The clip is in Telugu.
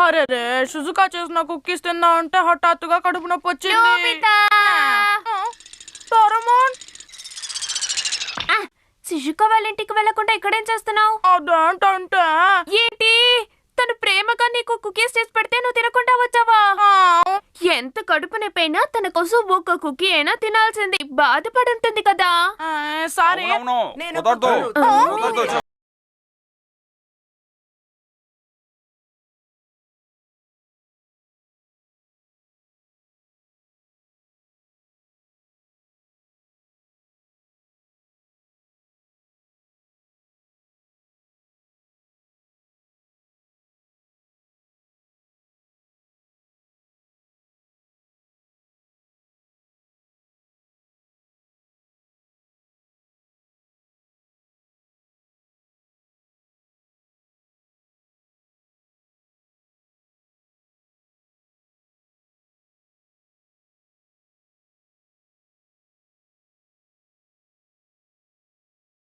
అరే షుజుకా చేసిన కుక్కీస్ తిందా అంటే హఠాత్తుగా కడుపు నొప్పి వచ్చింది. సుజుకా వాళ్ళ ఇంటికి వెళ్ళకుండా ఇక్కడేం చేస్తున్నావు? అదేంటంటే ఏంటి, తను ప్రేమగా నీకు కుకీస్ చేసి పెడితే నువ్వు తినకుండా వచ్చావా? ఎంత కడుపు నొప్పైనా తన కోసం ఒక్క కుకీ అయినా తినాల్సింది. బాధపడి ఉంటుంది కదా. సరే కుదరదు